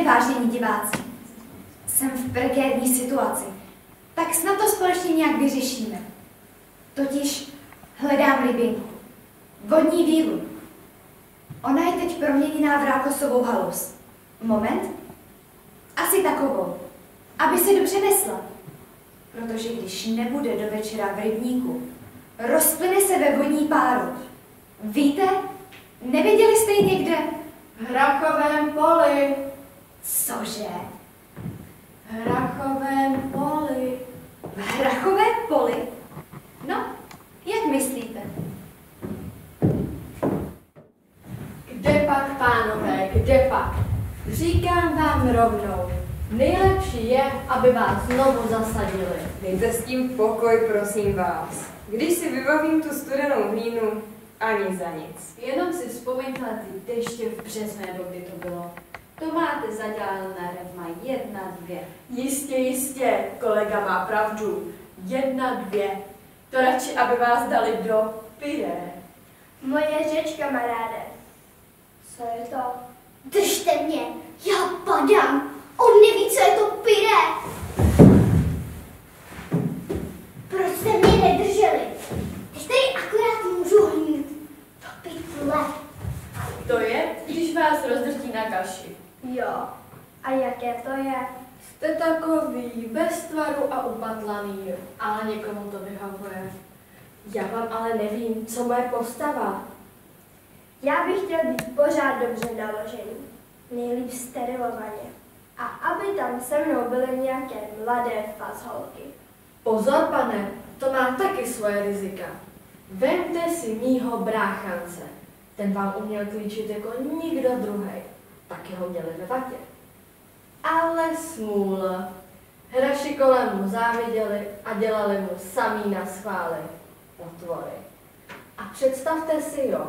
vážení diváci. Jsem v prekérní situaci, tak snad to společně nějak vyřešíme. Totiž hledám rybinku. Vodní vílu. Ona je teď proměněná v rákosovou halus. Moment. Asi takovou, aby se dobře nesla. Protože když nebude do večera v rybníku, rozplyne se ve vodní páru. Víte? Neviděli jste ji někde? V Hrachovém poli. Cože? V Hrachovém poli. V Hrachovém poli? No, jak myslíte? Kde pak, pánové, kde pak? Říkám vám rovnou, nejlepší je, aby vás znovu zasadili. Dejte s tím pokoj, prosím vás. Když si vybavím tu studenou hlínu, ani za nic. Jenom si vzpomeňte na ty deště v březnu, nebo kdy to bylo. To máte zadělané revma 1, 2. Jistě, kolega má pravdu. 1, 2. To radši, aby vás dali do pyre. Moje řeč, kamaráde. Co je to? Držte mě, já padám. On neví, co je to pyré. Proč jste mě nedrželi? Teď tady akorát můžu hnít. To pytle. To je, když vás rozdrtí na kaši. Jo. A jaké to je? Jste takový, bez tvaru a upatlaný, ale někomu to vyhovuje. Já vám ale nevím, co moje postava. Já bych chtěl být pořád dobře naložený. Nejlíp sterilovaně. A aby tam se mnou byly nějaké mladé fazholky. Pozor, pane, to má taky svoje rizika. Vemte si mýho bráchance. Ten vám uměl klíčit jako nikdo druhý. Taky ho měli ve vatě. Ale smůla. Hraši kolem mu záviděli a dělali mu samý naschvály. Otvory. A představte si, jo,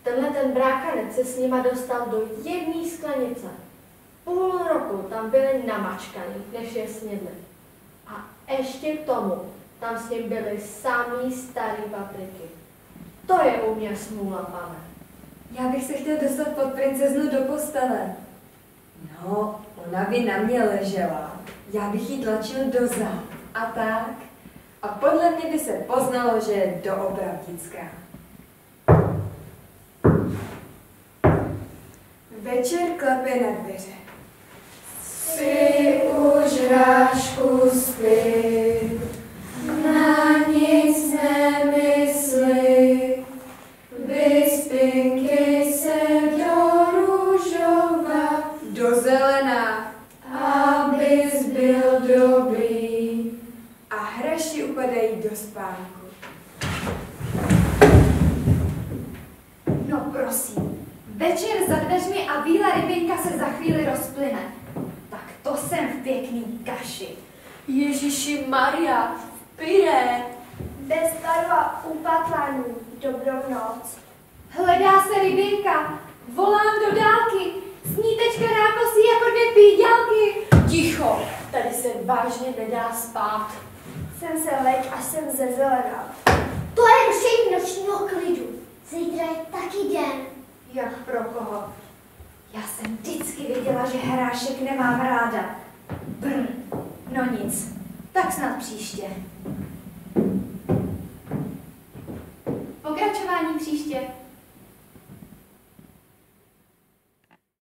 tenhle ten bráchanec se s nima dostal do jedné sklenice. Půl roku tam byli namačkaný, než je snědli. A ještě k tomu, tam s ním byly samý starý papriky. To je u mě smůla, pane. Já bych se chtěl dostat pod princeznu do postele. No, ona by na mě ležela. Já bych jí tlačil do zád. A tak. A podle mě by se poznalo, že je doopravdická. Večer klepe na dveře. Spí už, hrášku, spí, na nic nemysli, vyspinky se do růžova, Do zelená. abys byl dobrý. A hraši upadají do spánku. No prosím, večer za dveřmi a bílá rybinka se za chvíli rozplyne. Tak to jsem v pěkný kaši. Ježíši Maria, v pyré. Bez tvaru a upatlání. Dobrou noc. Hledá se rybinka, volám do dálky, snítečka rákosí jako 2 píďalky. Ticho, tady se vážně nedá spát. Jsem se leď a jsem zezelenal. To je rušení nočního klidu. Zítra je taky den. Jak pro koho? Já jsem vždycky věděla, že hrášek nemám ráda. Brr, no nic, tak snad příště. Pokračování příště.